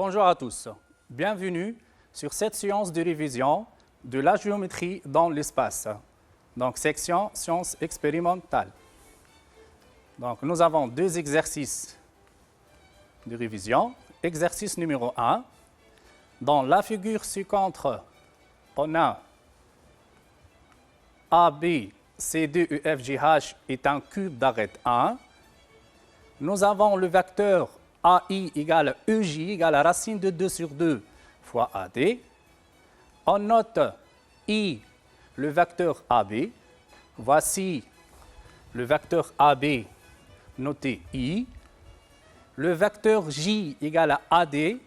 Bonjour à tous. Bienvenue sur cette séance de révision de la géométrie dans l'espace. Donc, section sciences expérimentales. Donc, nous avons deux exercices de révision. Exercice numéro 1. Dans la figure ci-contre, on a AB, C2, EFGH est un cube d'arête 1. Nous avons le vecteur AI égale EJ égale la racine de 2 sur 2 fois AD. On note I, le vecteur AB. Voici le vecteur AB noté I. Le vecteur J égale à AD.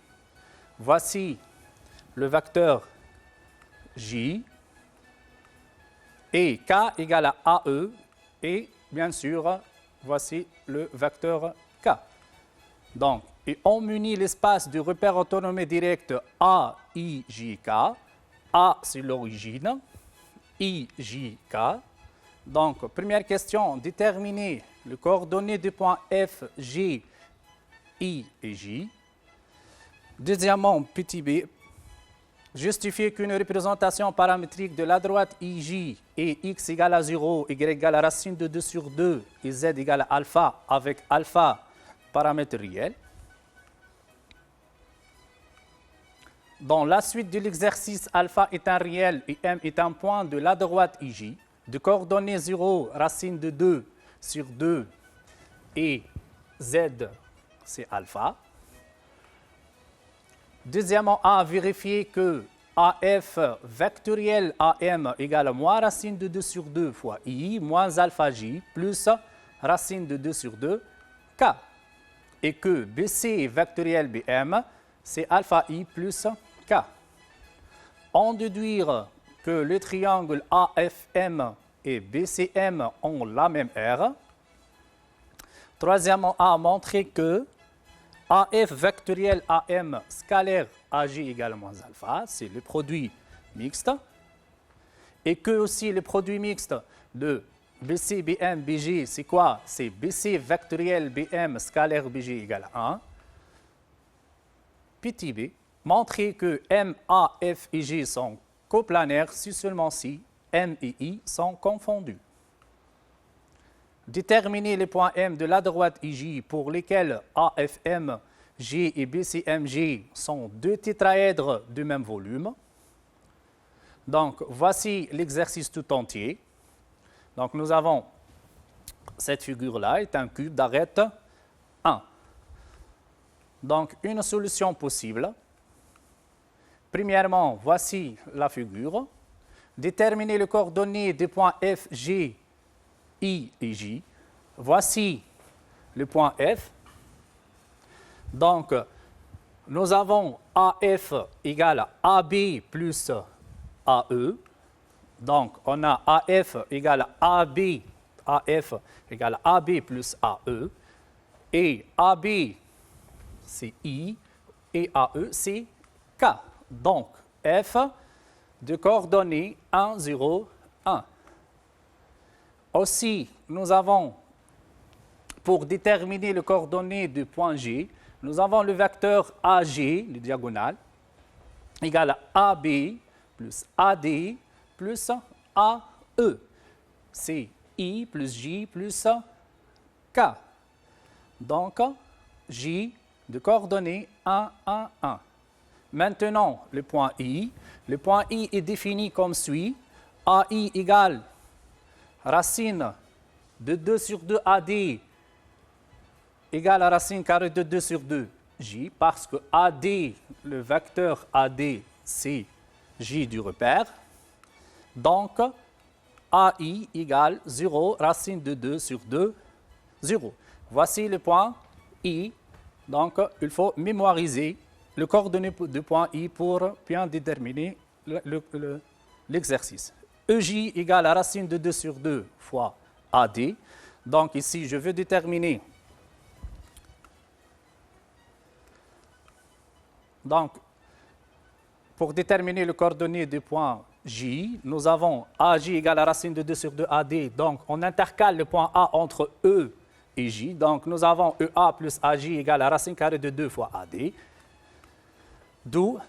Voici le vecteur J. Et K égale à AE. Et bien sûr, voici le vecteur K. Donc, et on munit l'espace du repère autonomé direct A, I, J, K. A, c'est l'origine. I, J, K. Donc, première question, déterminer les coordonnées des points F, G, I et J. Deuxièmement, petit b, justifier qu'une représentation paramétrique de la droite IJ est x égale à 0, y égale à racine de 2 sur 2 et z égale à alpha avec alpha paramètre réel. Dans la suite de l'exercice, alpha est un réel et m est un point de la droite IJ, de coordonnées 0, racine de 2 sur 2 et z, c'est alpha. Deuxièmement, A, vérifier que AF vectoriel AM égale à moins racine de 2 sur 2 fois I moins alpha J plus racine de 2 sur 2 K. Et que BC vectoriel BM, c'est alpha I plus K. En déduire que le triangle AFM et BCM ont la même R. Troisièmement, A, montrer que AF vectoriel AM scalaire AG égale moins alpha, c'est le produit mixte. Et que aussi le produit mixte de BC, BM, BG, c'est quoi? C'est BC vectoriel BM scalaire BG égale 1. Petit b, montrer que M, A, F et G sont coplanaires si seulement si M et I sont confondus. Déterminer les points M de la droite IJ pour lesquels AFM, G et BCMG sont deux tétraèdres du même volume. Donc, voici l'exercice tout entier. Donc, nous avons cette figure-là, est un cube d'arête 1. Donc, une solution possible. Premièrement, voici la figure. Déterminer les coordonnées des points F, G, I et J. Voici le point F. Donc, nous avons AF égale à AB plus AE. Donc, on a AF égale à AB, AF égale à AB plus AE. Et AB, c'est I, et AE, c'est K. Donc, F de coordonnées 1, 0, 1. Aussi, nous avons, pour déterminer les coordonnées du point G, nous avons le vecteur AG, le diagonal, égal à AB plus AD plus AE. C'est I plus J plus K. Donc, J de coordonnées 1, 1, 1. Maintenant, le point I. Le point I est défini comme suit. AI égale racine de 2 sur 2 AD égale à racine carrée de 2 sur 2 J, parce que AD, le vecteur AD, c'est J du repère. Donc, AI égale 0, racine de 2 sur 2, 0. Voici le point I. Donc, il faut mémoriser le coordonnées du point I pour bien déterminer l'exercice. EJ égale à racine de 2 sur 2 fois AD. Donc, ici, je veux déterminer. Donc, pour déterminer le coordonnées du point J, nous avons AJ égale à racine de 2 sur 2 AD. Donc, on intercale le point A entre E et J. Donc, nous avons EA plus AJ égale à racine carrée de 2 fois AD. D'où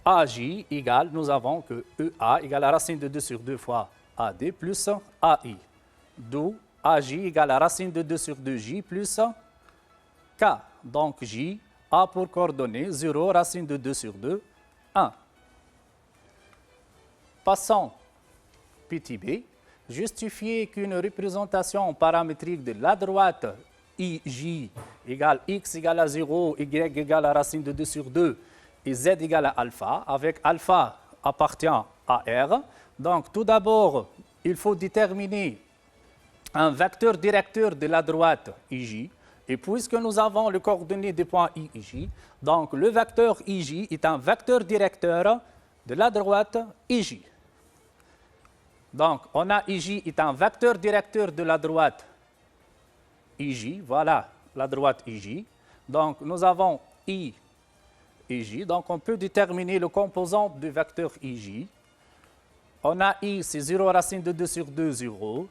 AJ égale, nous avons que EA égale la racine de 2 sur 2 fois AD plus AI. D'où AJ égale la racine de 2 sur 2J plus K. Donc J, A pour coordonnée, 0, racine de 2 sur 2, 1. Passons petit b. Justifier qu'une représentation paramétrique de la droite IJ égale x égale à 0, y égale à racine de 2 sur 2 et z égale à alpha, avec alpha appartient à R. Donc tout d'abord, il faut déterminer un vecteur directeur de la droite IJ. Et puisque nous avons les coordonnées des points IJ, donc le vecteur IJ est un vecteur directeur de la droite IJ. Donc, on a IJ est un vecteur directeur de la droite IJ. Voilà la droite IJ. Donc, nous avons I et J. Donc, on peut déterminer le composant du vecteur IJ. On a I, c'est 0 racine de 2 sur 2, 0.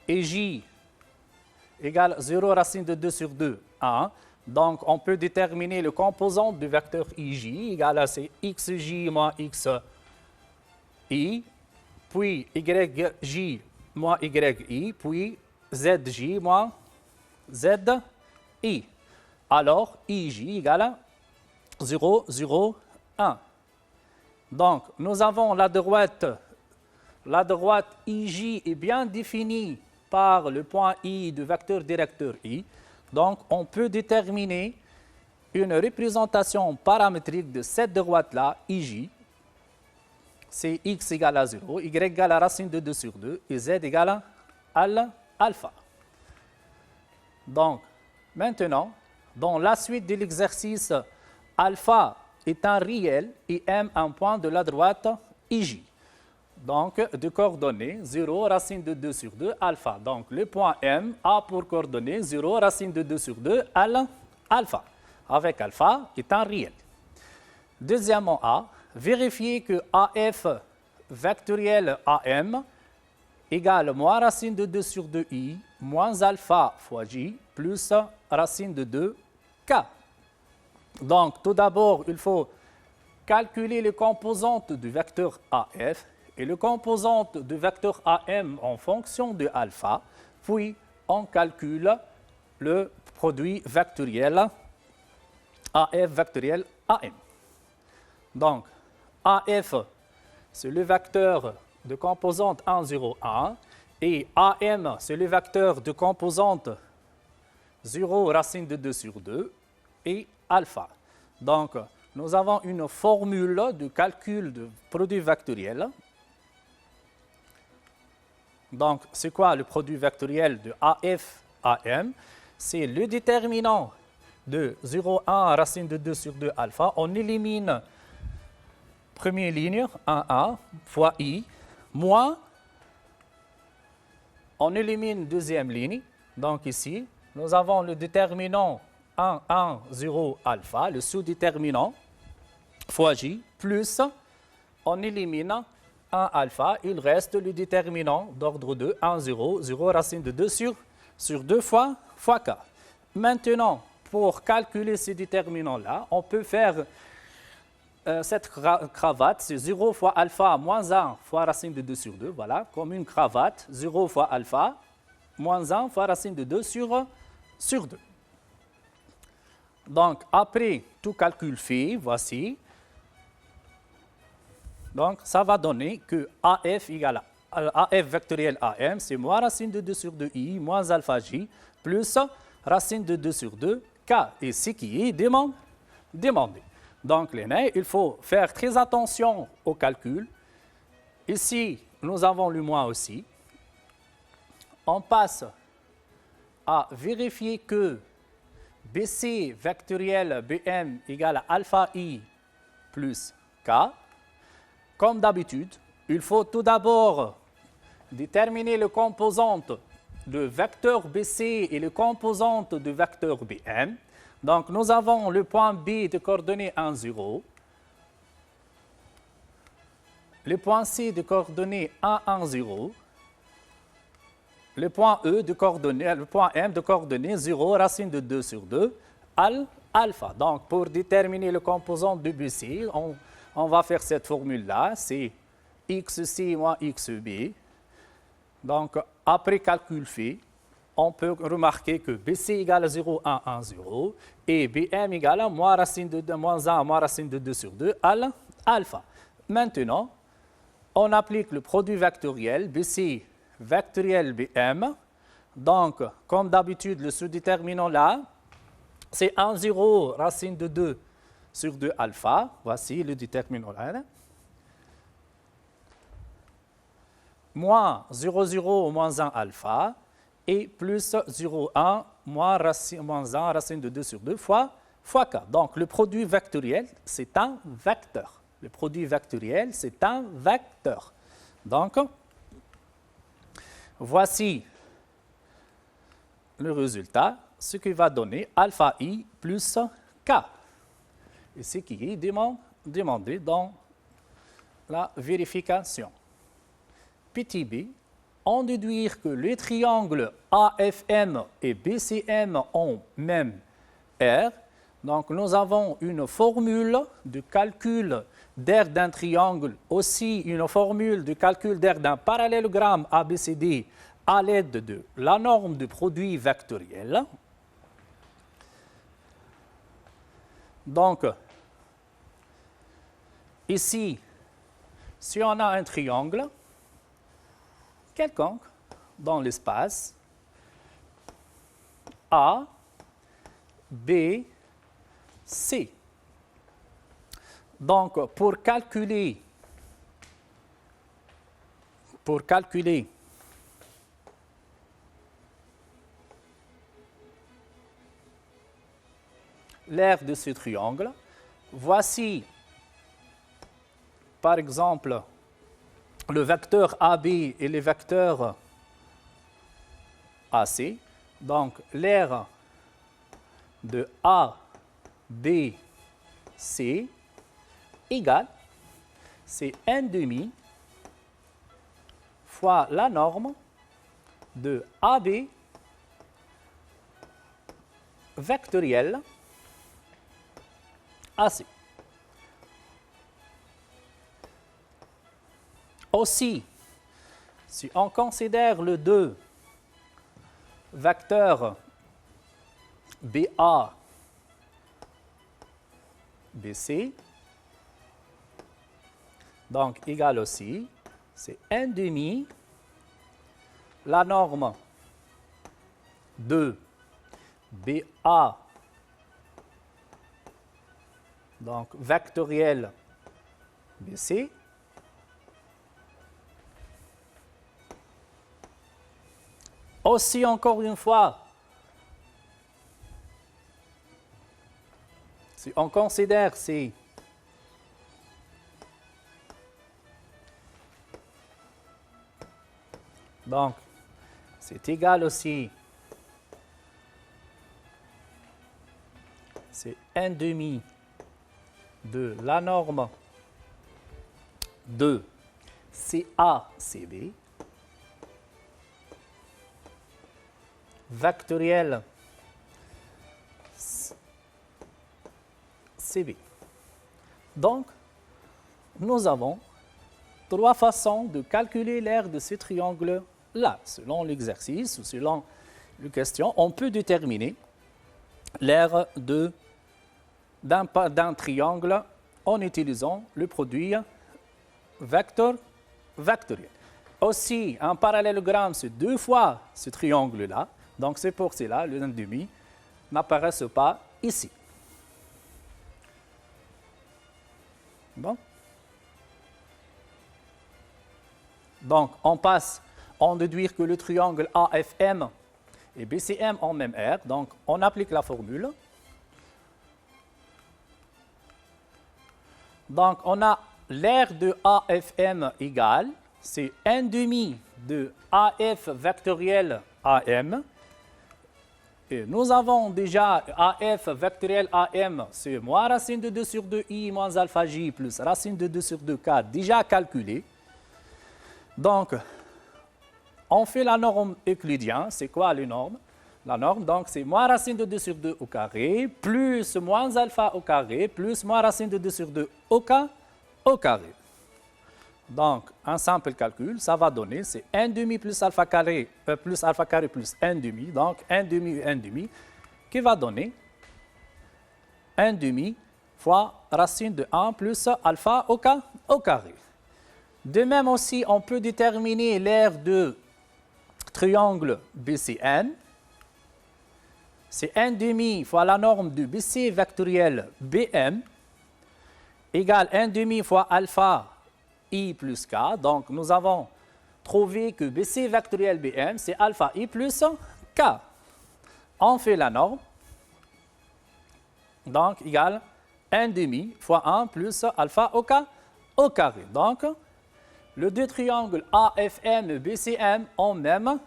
Et J égale 0 racine de 2 sur 2, 1. Donc, on peut déterminer le composant du vecteur IJ égale à xj moins xi, puis yj moins yi, puis zj moins zi. Alors, ij égale à 0, 0, 1. Donc, nous avons la droite ij est bien définie par le point I du vecteur directeur I. Donc, on peut déterminer une représentation paramétrique de cette droite-là, IJ. C'est x égale à 0, y égale à racine de 2 sur 2 et z égale à alpha. Donc, maintenant, dans la suite de l'exercice, alpha est un réel et m un point de la droite IJ. Donc, de coordonnées 0, racine de 2 sur 2, alpha. Donc, le point M a pour coordonnées 0, racine de 2 sur 2, alpha. Avec alpha est un réel. Deuxièmement A, vérifier que AF vectoriel AM égale moins racine de 2 sur 2i moins alpha fois j plus racine de 2k. Donc, tout d'abord, il faut calculer les composantes du vecteur AF et le composante du vecteur AM en fonction de alpha, puis on calcule le produit vectoriel AF vectoriel AM. Donc, AF, c'est le vecteur de composante 1, 0, 1, et AM, c'est le vecteur de composante 0, racine de 2 sur 2, et alpha. Donc, nous avons une formule de calcul de produit vectoriel. Donc, c'est quoi le produit vectoriel de AF, AM? C'est le déterminant de 0, 1, racine de 2 sur 2, alpha. On élimine première ligne, 1, 1, fois I, moins, on élimine deuxième ligne. Donc, ici, nous avons le déterminant 1, 1, 0, alpha, le sous-déterminant, fois J, plus, on élimine 1 alpha, il reste le déterminant d'ordre 2, 1, 0, 0 racine de 2 sur 2 fois k. Maintenant, pour calculer ces déterminants-là, on peut faire cette cravate, c'est 0 fois alpha moins 1 fois racine de 2 sur 2, voilà, comme une cravate, 0 fois alpha moins 1 fois racine de 2 sur 2. Donc, après tout calcul fait, voici. Donc, ça va donner que AF égale à AF vectoriel AM, c'est moins racine de 2 sur 2i moins alpha j plus racine de 2 sur 2 k. Et ce qui est demandé. Donc, l'aîné, il faut faire très attention au calcul. Ici, nous avons le moins aussi. On passe à vérifier que BC vectoriel BM égale à alpha i plus k. Comme d'habitude, il faut tout d'abord déterminer le composante de vecteur BC et le composante de vecteur BM. Donc, nous avons le point B de coordonnées 1, 0. Le point C de coordonnées 1, 1, 0. Le point E de coordonnées, le point M de coordonnées 0, racine de 2 sur 2, alpha. Donc, pour déterminer le composant de BC, on va faire cette formule-là, c'est XC moins XB. Donc, après calcul fait, on peut remarquer que BC égale à 0, 1, 1, 0, et BM égale à moins racine de 2, moins 1, moins racine de 2 sur 2, à alpha. Maintenant, on applique le produit vectoriel, BC vectoriel BM. Donc, comme d'habitude, le sous-déterminant là, c'est 1, 0, racine de 2 sur 2 alpha. Voici le déterminant là. Moins 0, 0, moins 1 alpha. Et plus 0, 1, moins 1, racine de 2 sur 2 fois k. Donc, le produit vectoriel, c'est un vecteur. Le produit vectoriel, c'est un vecteur. Donc, voici le résultat, ce qui va donner alpha i plus k. Et ce qui est demandé dans la vérification. Petit b, on déduit que les triangles AFM et BCM ont même R. Donc, nous avons une formule de calcul d'aire d'un triangle, aussi une formule de calcul d'aire d'un parallélogramme ABCD à l'aide de la norme de produit vectoriel. Donc, ici, si on a un triangle quelconque dans l'espace A, B, C. Donc, pour calculer l'aire de ce triangle, voici, par exemple, le vecteur AB et le vecteur AC. Donc, l'aire de A, B, C égale, c'est 1/2 fois la norme de AB vectoriel AC. Aussi, si on considère le 2 vecteurs BA, BC, donc égal aussi, c'est 1/2 la norme de BA, donc vectoriel BC, aussi, encore une fois, si on considère ces donc, c'est égal aussi, c'est 1/2 de la norme de CA-CB, vectoriel CB. Donc, nous avons 3 façons de calculer l'aire de ce triangle-là. Selon l'exercice ou selon la question, on peut déterminer l'aire d'un triangle en utilisant le produit vectoriel. Aussi, un parallélogramme, c'est 2 fois ce triangle-là. Donc, c'est pour cela le 1/2 n'apparaît pas ici. Bon. Donc, on déduit que le triangle AFM et BCM ont même R. Donc, on applique la formule. Donc, on a l'aire de AFM égale, c'est 1/2 de AF vectoriel AM. Et nous avons déjà AF vectoriel AM, c'est moins racine de 2 sur 2i moins alpha j plus racine de 2 sur 2k déjà calculé. Donc, on fait la norme euclidienne. C'est quoi les normes? La norme, donc, c'est moins racine de 2 sur 2 au carré, plus moins alpha au carré, plus moins racine de 2 sur 2 au carré. Donc, un simple calcul, ça va donner, c'est 1 demi plus alpha carré plus 1 demi, donc 1 demi, qui va donner 1 demi fois racine de 1 plus alpha au carré. De même aussi, on peut déterminer l'aire de triangle BCN. C'est 1 demi fois la norme de BC vectoriel BM égale 1 demi fois alpha I plus K. Donc, nous avons trouvé que BC vectoriel BM, c'est alpha I plus K. On fait la norme. Donc, égale 1 demi fois 1 plus alpha au carré. Donc, les deux triangles AFM et BCM ont même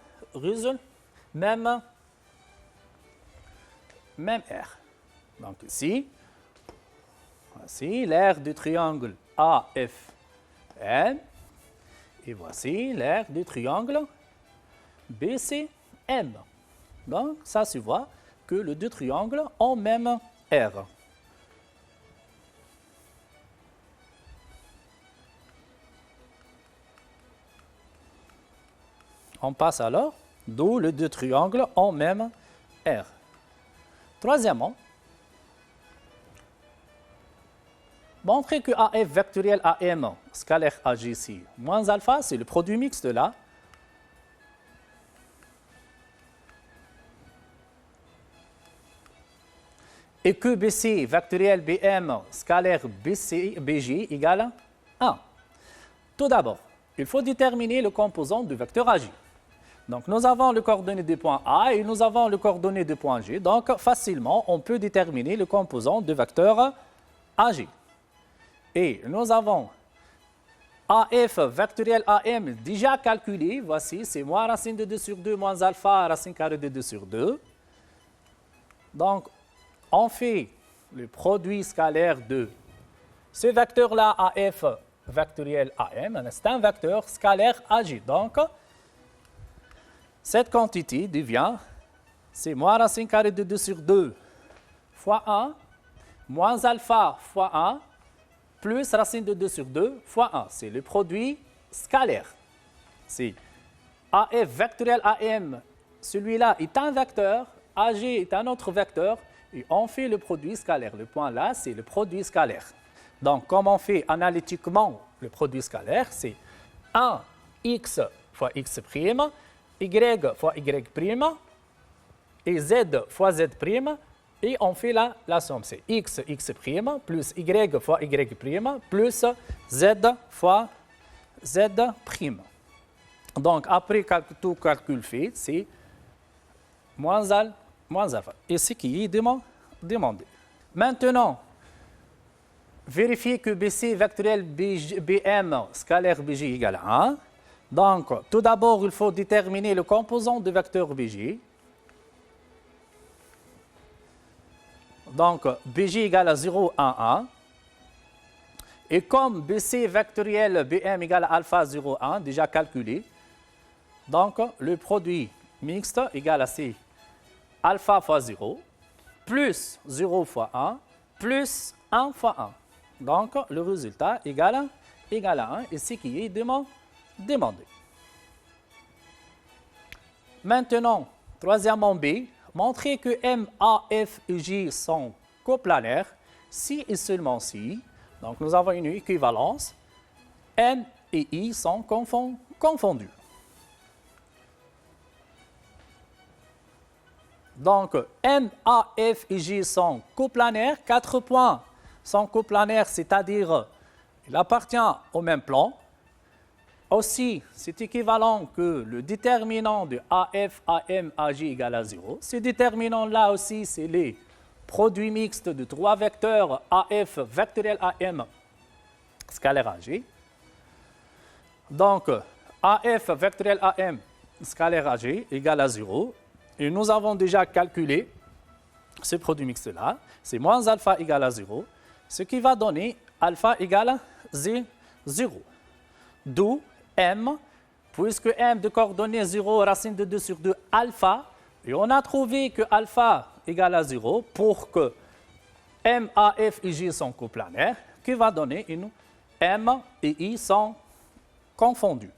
R. Donc ici, voici l'aire du triangle AFM et voici l'aire du triangle BCM. Donc ça se voit que les deux triangles ont même R. On passe alors, d'où les deux triangles ont même R. Troisièmement, montrer que AF vectoriel AM scalaire AG ici moins alpha, c'est le produit mixte là. Et que BC vectoriel BM scalaire BG égale 1. Tout d'abord, il faut déterminer le composant du vecteur AG. Donc, nous avons le coordonnées du point A et nous avons le coordonnées du point G. Donc, facilement, on peut déterminer le composant du vecteur AG. Et nous avons AF vectoriel AM déjà calculé. Voici, c'est moins racine de 2 sur 2 moins alpha racine carrée de 2 sur 2. Donc, on fait le produit scalaire de ce vecteur-là, AF vectoriel AM, c'est un vecteur scalaire AG. Donc, cette quantité devient, c'est moins racine carrée de 2 sur 2 fois 1, moins alpha fois 1, plus racine de 2 sur 2 fois 1. C'est le produit scalaire. C'est AF vectoriel AM, celui-là est un vecteur, AG est un autre vecteur, et on fait le produit scalaire. Le point là, c'est le produit scalaire. Donc, comme on fait analytiquement le produit scalaire, c'est 1x fois x', y fois y', et z fois z', et on fait la somme. C'est x plus y fois y', plus z fois z'. Donc, après tout calcul fait, c'est moins alpha. Et ce qui est demandé. Maintenant, vérifier que BC vectoriel BM scalaire BG égale 1. Donc, tout d'abord, il faut déterminer le composant du vecteur BG. Donc, BG égale à 0, 1, 1. Et comme BC vectoriel BM égale à alpha 0, 1, déjà calculé, donc le produit mixte égale à C alpha fois 0, plus 0 fois 1, plus 1 fois 1. Donc, le résultat égale à 1, et ce qui est demandé. Maintenant, troisièmement B, montrer que M, A, F et J sont coplanaires si et seulement si. Donc, nous avons une équivalence. N et I sont confondus. Donc, M, A, F et J sont coplanaires. 4 points sont coplanaires, c'est-à-dire ils appartiennent au même plan. Aussi, c'est équivalent que le déterminant de AF, AM, AJ égale à 0. Ce déterminant-là aussi, c'est les produits mixtes de 3 vecteurs AF vectoriel AM scalaire AG. Donc, AF vectoriel AM scalaire AG égale à 0. Et nous avons déjà calculé ce produit mixte-là. C'est moins alpha égale à 0, ce qui va donner alpha égale à 0. D'où M, puisque M de coordonnées 0, racine de 2 sur 2 alpha, Et on a trouvé que alpha égale à 0 pour que M, A, F et J sont coplanaires, qui va donner une M et I sont confondus.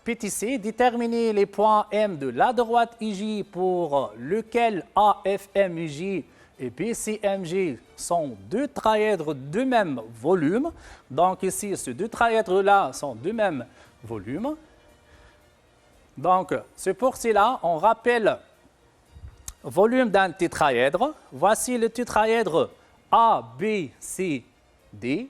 Petit c, déterminer les points M de la droite IJ pour lequel A, F, M, IJ et B, C, M, G sont deux trièdres de même volume. Donc ici, ces deux trièdres-là sont de même volume. Donc, c'est pour cela, on rappelle volume d'un tétraèdre. Voici le tétraèdre A, B, C, D.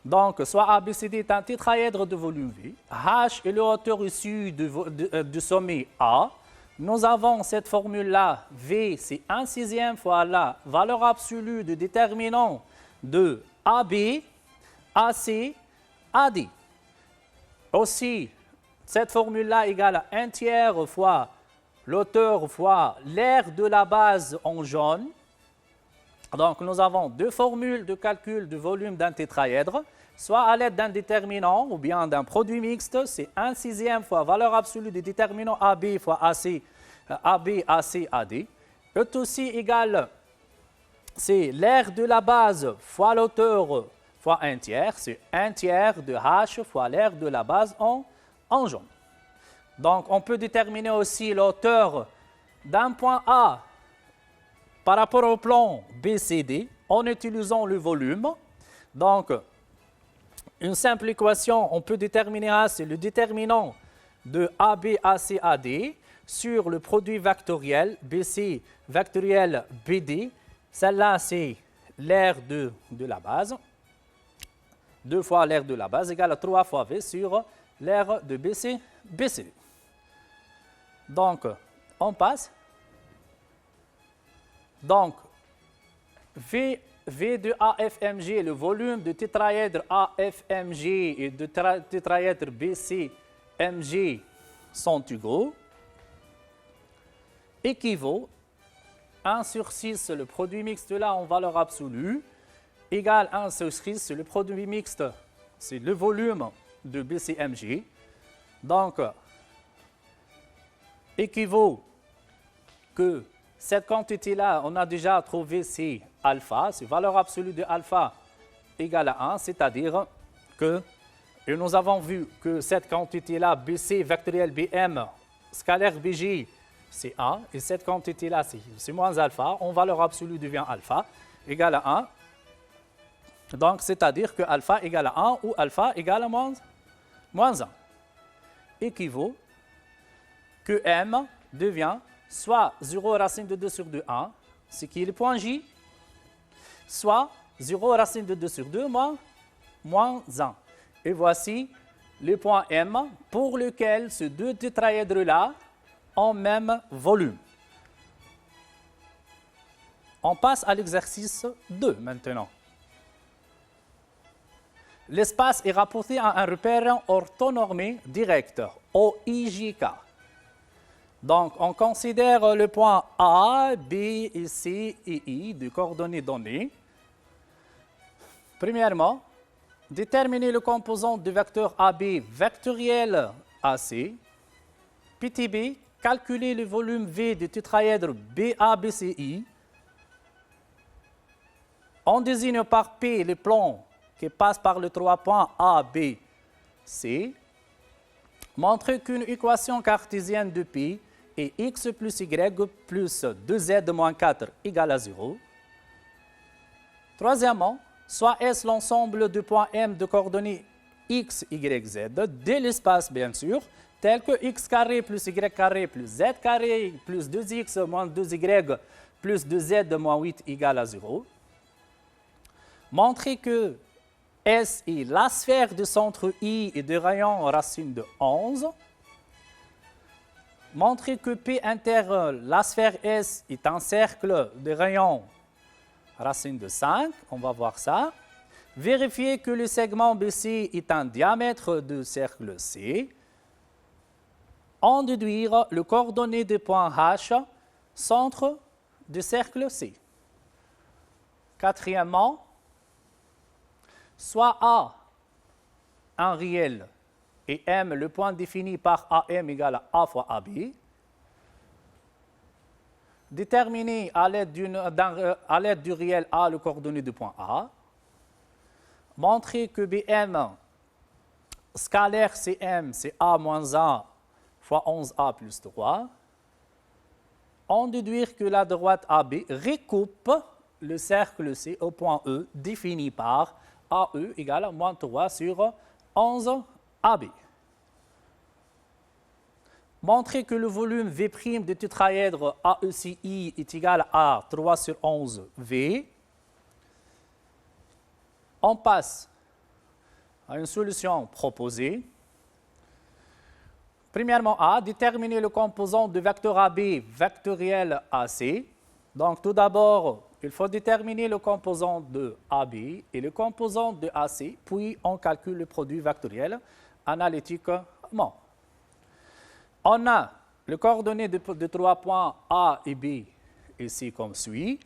Donc, soit A, B, C, D est un tétraèdre de volume V. H est le hauteur issue du sommet A. Nous avons cette formule-là. V, c'est 1/6 fois la valeur absolue du déterminant de AB, AC, AD. Aussi, cette formule-là égale à 1 tiers fois l'auteur fois l'aire de la base en jaune. Donc, nous avons deux formules de calcul du volume d'un tétraèdre, soit à l'aide d'un déterminant ou bien d'un produit mixte. C'est 1/6 fois valeur absolue du déterminant AB fois AC, AB, AC, AD. Est aussi égal, c'est l'aire de la base fois l'auteur fois 1 tiers. C'est 1 tiers de H fois l'aire de la base en jaune. Donc, on peut déterminer aussi l'auteur d'un point A par rapport au plan BCD en utilisant le volume. Donc, une simple équation, on peut déterminer A, c'est le déterminant de AB, AC, AD sur le produit vectoriel BC vectoriel BD. Celle-là, c'est l'aire de la base. 2 fois l'aire de la base égale à 3 fois V sur l'aire de BCD. Donc, on passe. Donc, V de AFMG, le volume de tétraèdre AFMG et de tétraèdre BCMG sont égaux. Équivaut 1 sur 6, le produit mixte là en valeur absolue, égale 1 sur 6, le produit mixte, c'est le volume de BCMG. Donc, équivaut que cette quantité-là, on a déjà trouvé, c'est alpha, c'est valeur absolue de alpha égale à 1, c'est-à-dire que et nous avons vu que cette quantité-là, BC vectoriel BM, scalaire BG, c'est 1, et cette quantité-là, c'est moins alpha, en valeur absolue devient alpha, égale à 1. Donc, c'est-à-dire que alpha égale à 1 ou alpha égale à moins 1. Équivaut que M devient soit 0 racine de 2 sur 2, 1, ce qui est le point J, soit 0 racine de 2 sur 2, moins 1. Et voici le point M pour lequel ces deux tétraèdres-là ont même volume. On passe à l'exercice 2 maintenant. L'espace est rapporté à un repère orthonormé direct, OIJK. Donc, on considère le point A, B, et C et I de coordonnées données. Premièrement, déterminer le composant du vecteur AB vectoriel AC. Petit b, calculer le volume V du tétraèdre BABCI. On désigne par P le plan qui passe par les 3 points A, B, C. Montrer qu'une équation cartésienne de P est x plus y plus 2z moins 4 égale à 0. Troisièmement, soit S l'ensemble de points M de coordonnées x, y, z, de l'espace bien sûr, tel que x carré plus y carré plus z carré plus 2x moins 2y plus 2z moins 8 égale à 0. Montrer que S est la sphère du centre I et de rayon racine de 11. Montrer que P inter la sphère S est un cercle de rayon racine de 5. On va voir ça. Vérifier que le segment BC est un diamètre de cercle C. En déduire le coordonnées des points H, centre du cercle C. Quatrièmement, soit A un réel et M, le point défini par AM égale à A fois AB. Déterminer à l'aide du réel A le coordonnée du point A. Montrer que BM scalaire CM, c'est A moins 1 fois 11A plus 3. En déduire que la droite AB recoupe le cercle C au point E défini par AE égale à moins 3 sur 11 AB. Montrer que le volume V' du tétraèdre AECI est égal à 3 sur 11 V. On passe à une solution proposée. Premièrement A, déterminer le composant du vecteur AB vectoriel AC. Donc tout d'abord, il faut déterminer le composant de AB et le composant de AC, puis on calcule le produit vectoriel analytiquement. On a le coordonnées de 3 points A et B ici comme suit.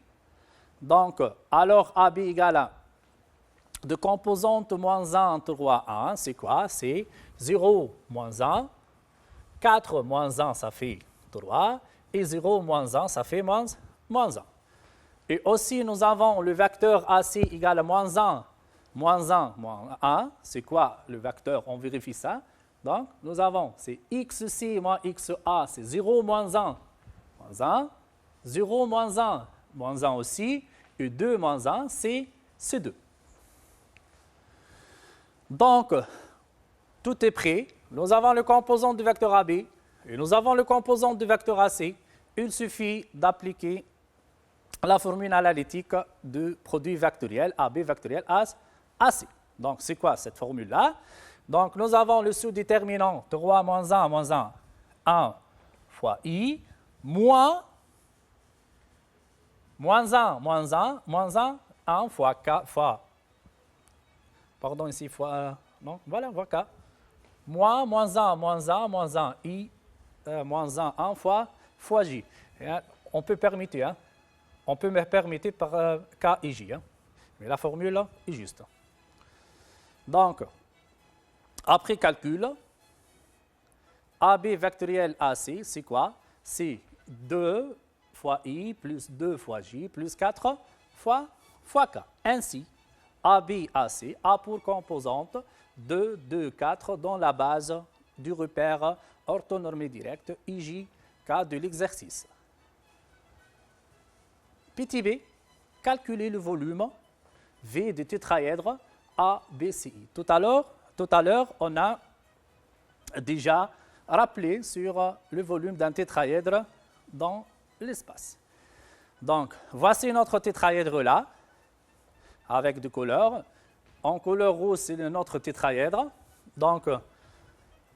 Donc, alors AB égale à de composante moins 1, 3, 1, c'est quoi? C'est 0, moins 1, 4 moins 1, ça fait 3, et 0 moins 1, ça fait moins 1. Et aussi, nous avons le vecteur AC égale à moins 1, moins 1, c'est quoi le vecteur? On vérifie ça. Donc, nous avons, c'est XC moins XA, c'est 0 moins 1, moins 1, 0 moins 1, moins 1 aussi, et 2 moins 1, c'est 2. Donc, tout est prêt. Nous avons le composant du vecteur AB et nous avons le composant du vecteur AC. Il suffit d'appliquer la formule analytique du produit vectoriel AB vectoriel AC. Donc, c'est quoi cette formule-là? Donc, nous avons le sous-déterminant 3 moins 1 moins 1, 1 fois I, moins 1 moins 1 moins 1, 1 fois K fois, pardon ici, fois, non, voilà, fois K, moins 1 moins 1 moins 1, I, moins 1, 1 fois J. Et, on peut permettre, hein, on peut me permettre par K et J, hein, mais la formule est juste. Donc, après calcul, AB vectoriel AC, c'est quoi? C'est 2 fois I plus 2 fois J plus 4 fois K. Ainsi, AB AC a pour composante 2, 2, 4 dans la base du repère orthonormé direct IJK de l'exercice. Petit b, calculer le volume V du tétraèdre ABCI. Tout à l'heure, on a déjà rappelé sur le volume d'un tétraèdre dans l'espace. Donc, voici notre tétraèdre là, avec des couleurs. En couleur rouge, c'est notre tétraèdre. Donc,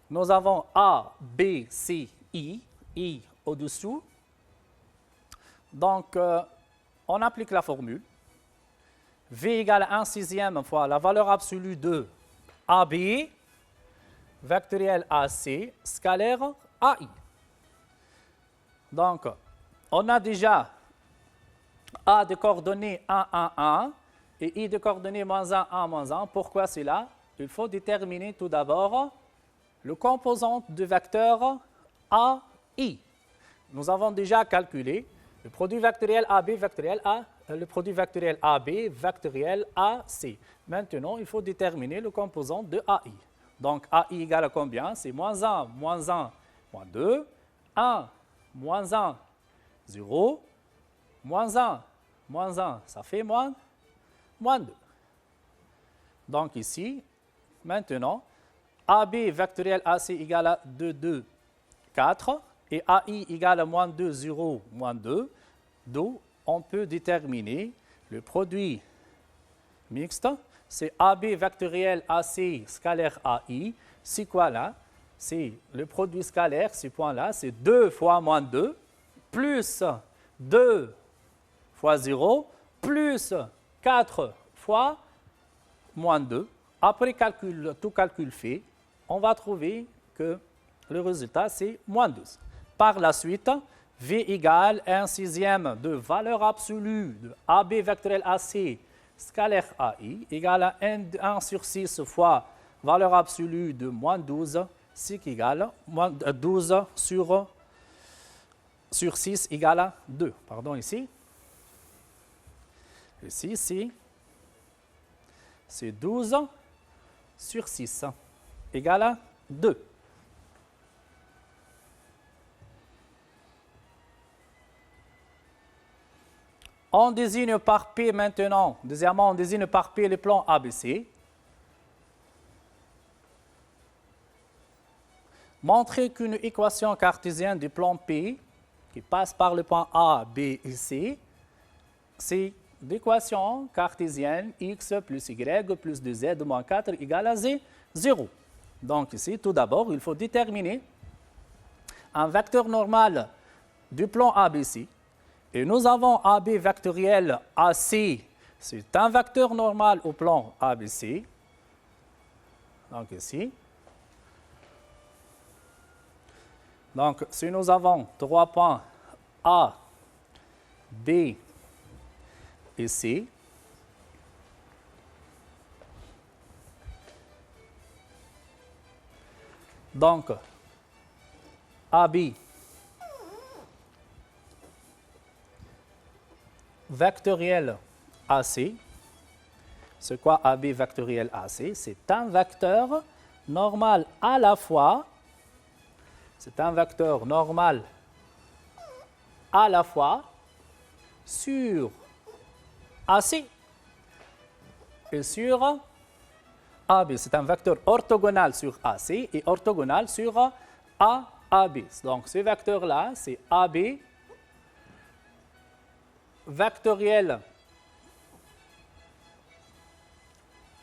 nous avons A, B, C, I au-dessous. Donc, on applique la formule. V égale à 1/6 fois la valeur absolue de AB, vectoriel AC, scalaire AI. Donc, on a déjà A de coordonnées 1, 1, 1 et I de coordonnées moins 1, 1, moins 1. Pourquoi c'est là? Il faut déterminer tout d'abord le composant du vecteur AI. Nous avons déjà calculé le produit vectoriel AB vectoriel A, le produit vectoriel AB vectoriel AC. Maintenant, il faut déterminer le composant de AI. Donc, AI égale à combien? C'est moins 1, moins 1, moins 2, 1, moins 1, 0, moins 1, moins 1, ça fait moins 2. Donc ici, maintenant, AB vectoriel AC égale à 2, 2, 4 et AI égale à moins 2, 0, moins 2. D'où on peut déterminer le produit mixte. C'est AB vectoriel AC scalaire AI. C'est quoi là? C'est le produit scalaire, ce point-là, c'est 2 fois moins 2, plus 2 fois 0, plus 4 fois moins 2. Après tout calcul fait, on va trouver que le résultat, c'est moins 12. Par la suite, V égale 1/6 de valeur absolue de AB vectoriel AC scalaire AI égale à 1 sur 6 fois valeur absolue de moins 12, ce qui égale 12 sur 6 égale à 2. Pardon, ici. Ici, c'est 12 sur 6 égale à 2. On désigne par P maintenant. Deuxièmement, on désigne par P le plan ABC. Montrer qu'une équation cartésienne du plan P qui passe par le point A, B et C, c'est l'équation cartésienne x plus y plus 2z moins 4 égale à 0. Donc ici, tout d'abord, il faut déterminer un vecteur normal du plan ABC. Et nous avons AB vectoriel AC, c'est un vecteur normal au plan ABC. Donc ici. Donc si nous avons 3 points A, B et C, donc AB vectoriel AC, c'est quoi AB vectoriel AC? C'est un vecteur normal à la fois, sur AC et sur AB. C'est un vecteur orthogonal sur AC et orthogonal sur AB. Donc ce vecteur-là, c'est AB vectoriel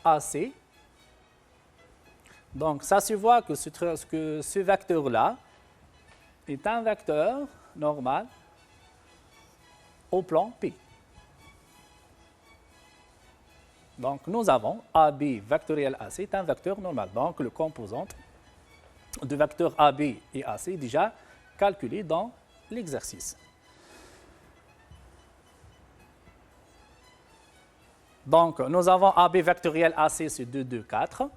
AC. Donc, ça se voit que ce vecteur-là est un vecteur normal au plan P. Donc, nous avons AB vectoriel AC est un vecteur normal. Donc, le composante de vecteurs AB et AC est déjà calculé dans l'exercice. Donc, nous avons AB vectoriel AC, c'est 2, 2, 4.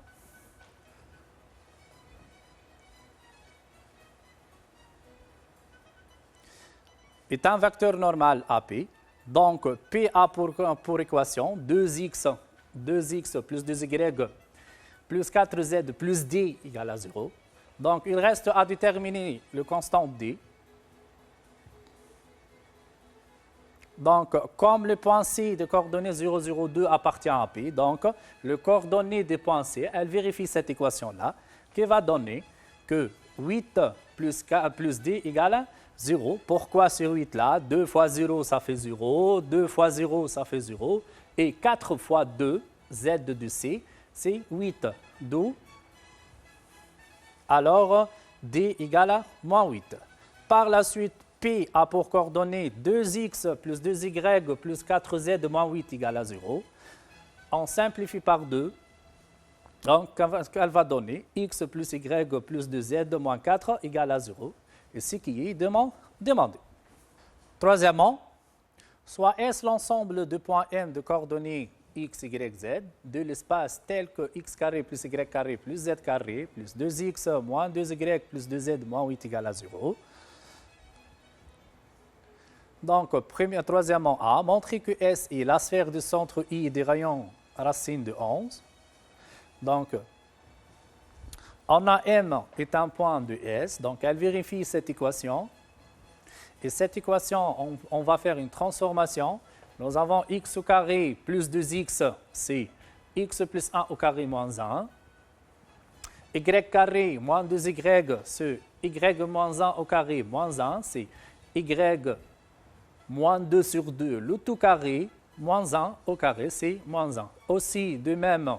Est un vecteur normal AP. Donc, P a pour équation 2x plus 2y plus 4z plus d égale à 0. Donc, il reste à déterminer le constant d. Donc, comme le point C de coordonnées 0, 0, 2 appartient à P, donc le coordonnée des points C, elle vérifie cette équation-là, qui va donner que 8 plus D égale à 0. Pourquoi ce 8-là? 2 fois 0, ça fait 0. 2 fois 0, ça fait 0. Et 4 fois 2, Z de C, c'est 8. D'où? Alors, D égale à moins 8. Par la suite, P a pour coordonnées 2x plus 2y plus 4z moins 8 égale à 0. On simplifie par 2. Donc, elle va donner x plus y plus 2z moins 4 égale à 0. Et ce qui est demandé. Troisièmement, soit S l'ensemble de points M de coordonnées x, y, z de l'espace tel que x carré plus y carré plus z carré plus 2x moins 2y plus 2z moins 8 égale à 0. Donc, troisièmement A, montrer que S est la sphère du centre I des rayons racine de 11. Donc, on a M est un point de S, donc elle vérifie cette équation. Et cette équation, on va faire une transformation. Nous avons x au carré plus 2x, c'est x plus 1 au carré moins 1. Y carré moins 2y, c'est y moins 1 au carré moins 1, c'est y moins 2 sur 2, le tout carré, moins 1 au carré, c'est moins 1. Aussi, de même,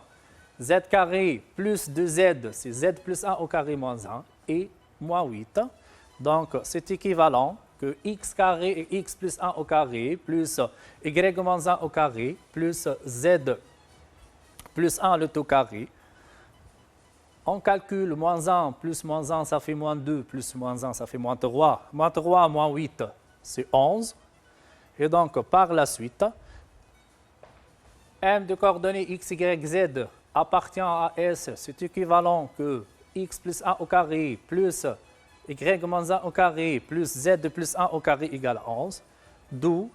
z carré plus 2z, c'est z plus 1 au carré moins 1, et moins 8. Donc, c'est équivalent que x carré et x plus 1 au carré, plus y moins 1 au carré, plus z plus 1 le tout carré. On calcule moins 1 plus moins 1, ça fait moins 2, plus moins 1, ça fait moins 3. Moins 3 moins 8, c'est 11. Et donc, par la suite, M de coordonnées x, y, z appartient à S, c'est équivalent que x plus 1 au carré plus y moins 1 au carré plus z plus 1 au carré égale à 11, d'où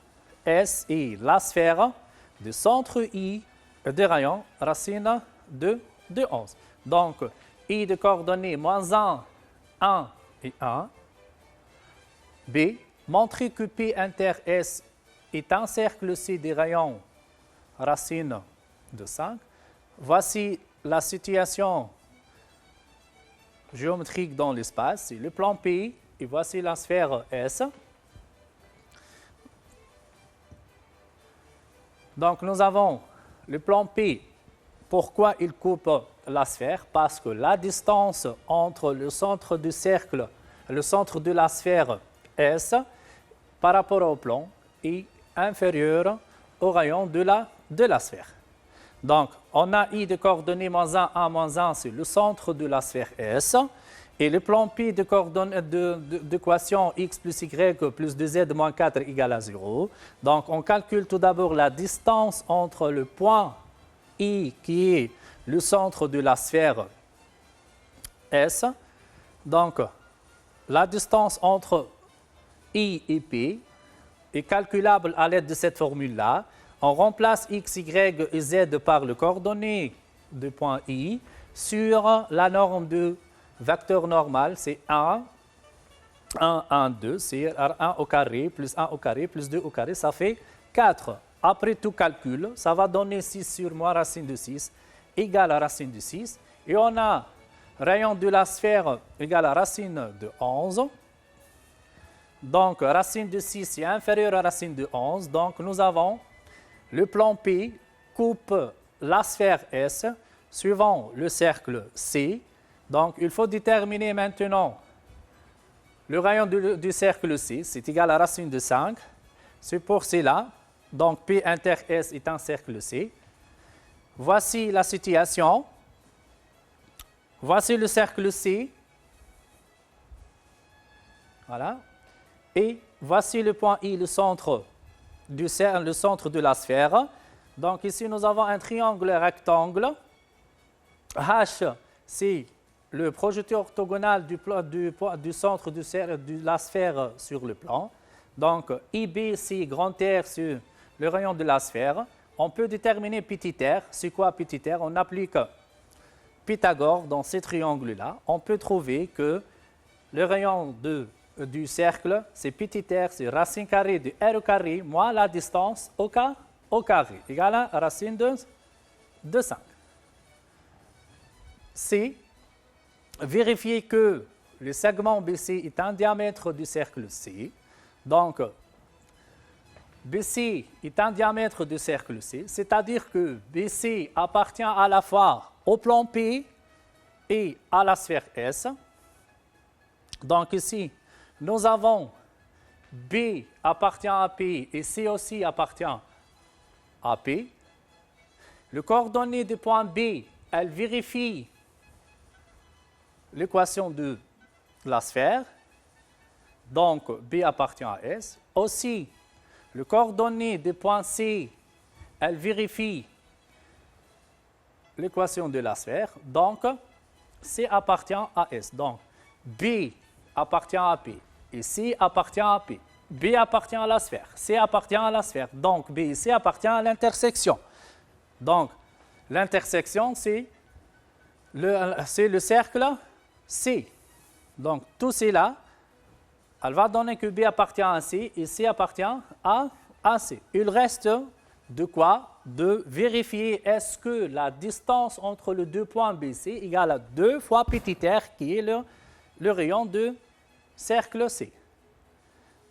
S est la sphère du centre I des rayons racine de 11. Donc, I de coordonnées moins 1, 1 et 1. B, montrer que P inter S est un cercle C des rayons racine de 5. Voici la situation géométrique dans l'espace, c'est le plan P, et voici la sphère S. Donc nous avons le plan P. Pourquoi il coupe la sphère? Parce que la distance entre le centre du cercle, le centre de la sphère S, par rapport au plan, est inférieure au rayon de la sphère. Donc, on a I de coordonnées moins 1, 1, moins 1, c'est le centre de la sphère S. Et le plan P de coordonnées d'équation x plus y plus 2z moins 4 égale à 0. Donc, on calcule tout d'abord la distance entre le point I qui est le centre de la sphère S. Donc, la distance entre I et P est calculable à l'aide de cette formule-là. On remplace x, y et z par le coordonnée du point I sur la norme de vecteur normal, c'est 1, 1, 1, 2, c'est 1 au carré, plus 1 au carré, plus 2 au carré, ça fait 4. Après tout calcul, ça va donner 6 sur moins racine de 6 égale à racine de 6. Et on a rayon de la sphère égale à racine de 11. Donc, racine de 6 est inférieure à racine de 11. Donc, nous avons le plan P coupe la sphère S suivant le cercle C. Donc, il faut déterminer maintenant le rayon du cercle C. C'est égal à racine de 5. C'est pour cela. Donc, P inter S est un cercle C. Voici la situation. Voici le cercle C. Voilà. Et voici le point I, le centre de la sphère. Donc ici, nous avons un triangle rectangle. H, c'est le projeté orthogonal du centre de la sphère sur le plan. Donc IB, c'est grand R sur le rayon de la sphère. On peut déterminer petit r. C'est quoi petit r? On applique Pythagore dans ces triangles-là. On peut trouver que le rayon du cercle, c'est petit r, c'est racine carrée de r au carré moins la distance au carré, égale à racine de 5. C, vérifier que le segment BC est un diamètre du cercle C. Donc, BC est un diamètre du cercle C, c'est-à-dire que BC appartient à la fois au plan P et à la sphère S. Donc ici, nous avons B appartient à P et C aussi appartient à P. Le coordonnée du point B, elle vérifie l'équation de la sphère. Donc, B appartient à S. Aussi, le coordonnée du point C, elle vérifie l'équation de la sphère. Donc, C appartient à S. Donc, B appartient à P et C appartient à P. B appartient à la sphère, C appartient à la sphère. Donc, B et C appartiennent à l'intersection. Donc, l'intersection, c'est le cercle C. Donc, tout cela, elle va donner que B appartient à C et C appartient à C. Il reste de quoi? De vérifier est-ce que la distance entre les deux points BC égale à 2 fois petit r qui est le rayon de cercle C.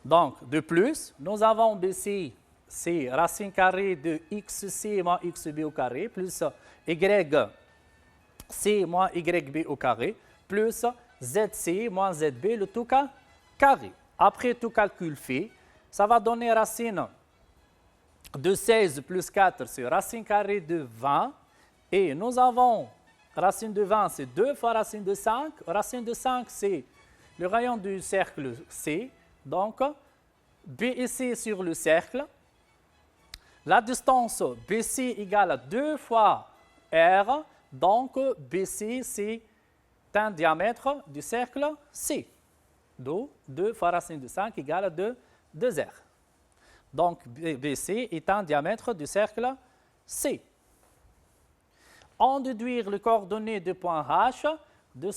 Donc, de plus, nous avons BC, c'est racine carrée de xc moins xb au carré, plus yc moins yb au carré, plus zc moins zb, le tout carré. Après tout calcul fait, ça va donner racine de 16 plus 4, c'est racine carrée de 20. Et nous avons racine de 20, c'est 2 fois racine de 5. Racine de 5, c'est le rayon du cercle C. Donc, B et C sur le cercle. La distance BC égale à 2 fois R Donc, BC, c'est un diamètre du cercle C. D'où 2 fois racine de 5 égale 2R. Donc, BC est un diamètre du cercle C. On déduire les coordonnées du point H, le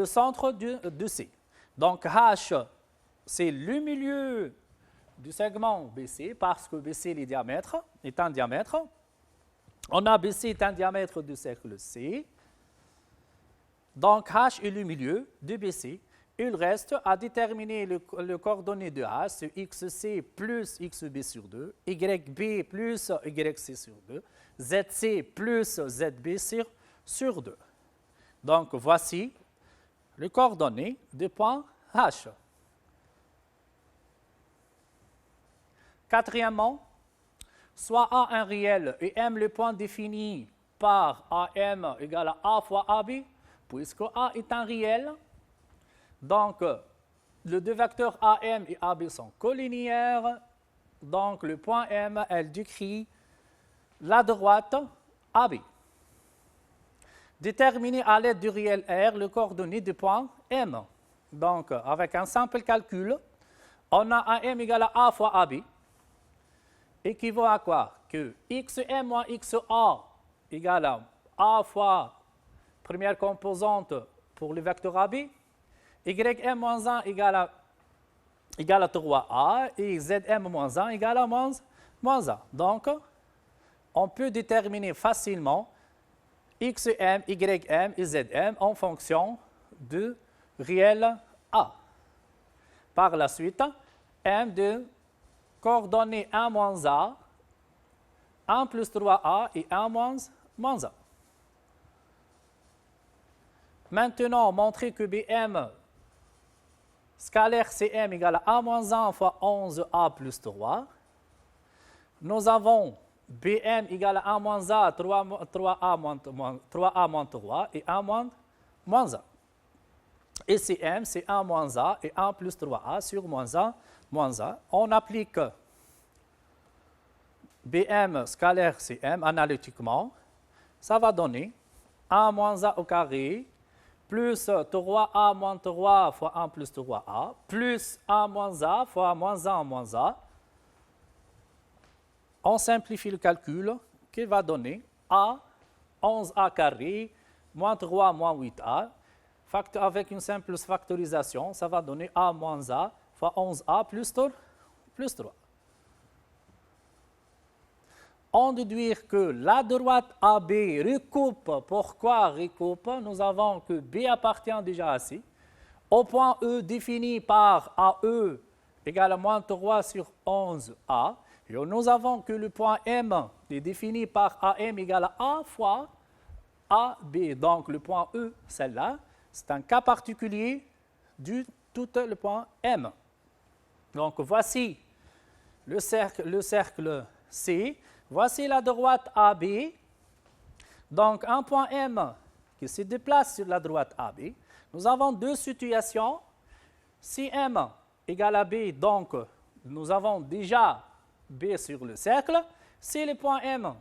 centre de C. Donc, H, c'est le milieu du segment BC, parce que BC est un diamètre. On a BC est un diamètre du cercle C. Donc, H est le milieu de BC. Il reste à déterminer le coordonnées de H, c'est XC plus XB sur 2, YB plus YC sur 2, ZC plus ZB sur 2. Donc, voici les coordonnées du point H. Quatrièmement, soit A un réel et M le point défini par AM égale à A fois AB, puisque A est un réel. Donc, les deux vecteurs AM et AB sont collinéaires. Donc, le point M, elle décrit la droite AB. Déterminer à l'aide du réel R le coordonnées du point M. Donc, avec un simple calcul, on a un M égale à A fois AB, équivaut à quoi? Que XM moins XA égale à A fois première composante pour le vecteur AB, Ym moins 1 égale à 3A et Zm moins 1 égale à moins 1. Donc, on peut déterminer facilement Xm, Ym et Zm en fonction du réel A. Par la suite, M de coordonnées 1 moins A, 1 plus 3A et 1 moins 1. Maintenant, montrer que Bm scalaire Cm égale à A moins 1 fois 11A plus 3. Nous avons Bm égale à 1 moins A, 3A moins 3 et 1 moins 1. Et Cm, c'est 1 moins A et 1 plus 3A sur moins 1 moins 1. On applique Bm scalaire Cm analytiquement. Ça va donner 1 moins A au carré plus 3A moins 3 fois 1 plus 3A, plus 1 moins A fois moins 1 moins A. On simplifie le calcul qui va donner A, 11A carré, moins 3 moins 8A. Avec une simple factorisation, ça va donner A moins A fois 11A plus 3. On déduit que la droite AB recoupe. Pourquoi recoupe? Nous avons que B appartient déjà à C. Au point E défini par AE égale à moins 3 sur 11A. Et nous avons que le point M est défini par AM égale à A fois AB. Donc le point E, celle-là, c'est un cas particulier du tout le point M. Donc voici le cercle C. Voici la droite AB. Donc, un point M qui se déplace sur la droite AB. Nous avons deux situations. Si M égale à B, donc nous avons déjà B sur le cercle. Si le point M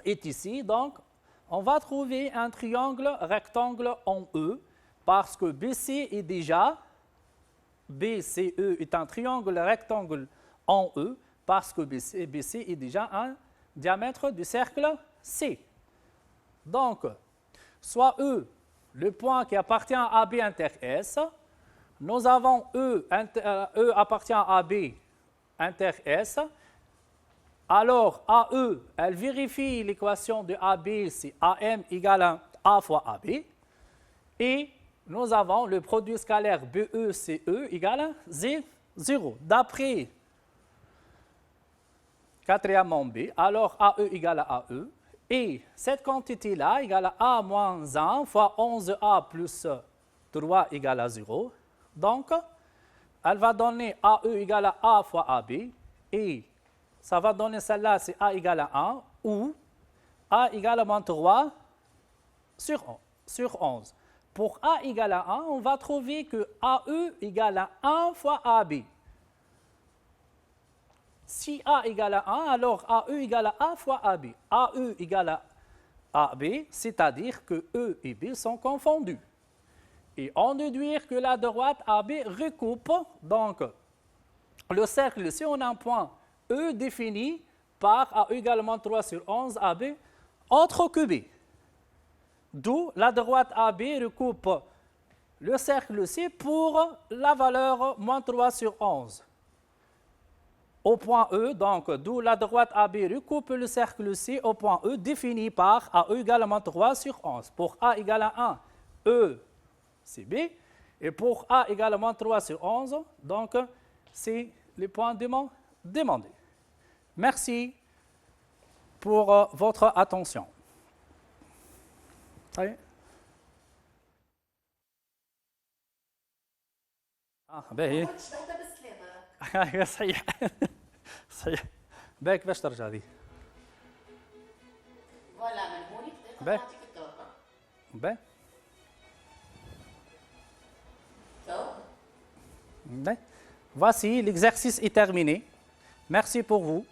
est ici, donc on va trouver un triangle rectangle en E parce que BC est déjà, BCE est un triangle rectangle en E. Parce que BC est déjà un diamètre du cercle C. Donc, soit E, le point qui appartient à AB inter S, nous avons E appartient à AB inter S, alors AE, elle vérifie l'équation de AB, c'est AM égale à A fois AB, et nous avons le produit scalaire BE-CE égale à 0. D'après quatrièmement B, alors AE égale à AE, et cette quantité-là égale à A moins 1 fois 11A plus 3 égale à 0. Donc, elle va donner AE égale à A fois AB, et ça va donner celle-là, c'est A égale à 1, ou A égale à moins 3 sur 11. Pour A égale à 1, on va trouver que AE égale à 1 fois AB. Si A égale à 1, alors AE égale à A fois AB. AE égale à AB, c'est-à-dire que E et B sont confondus. Et on déduit que la droite AB recoupe donc le cercle. Si on a un point E défini par A également 3 sur 11 AB entrecubé. D'où la droite AB recoupe le cercle C pour la valeur moins 3 sur 11. Au point E, donc, d'où la droite AB recoupe le cercle C au point E défini par A également 3 sur 11. Pour A égale à 1, E, c'est B. Et pour A également 3 sur 11, donc, c'est les points demandés. Merci pour votre attention. Ça y est. باهي ايوه صحيح صحيح باهي كيفاش ترجع دي فوالا من هوني تقدر باهي نعطيك الدور باهي دور باهي Voici, l'exercice est terminé. Merci pour vous.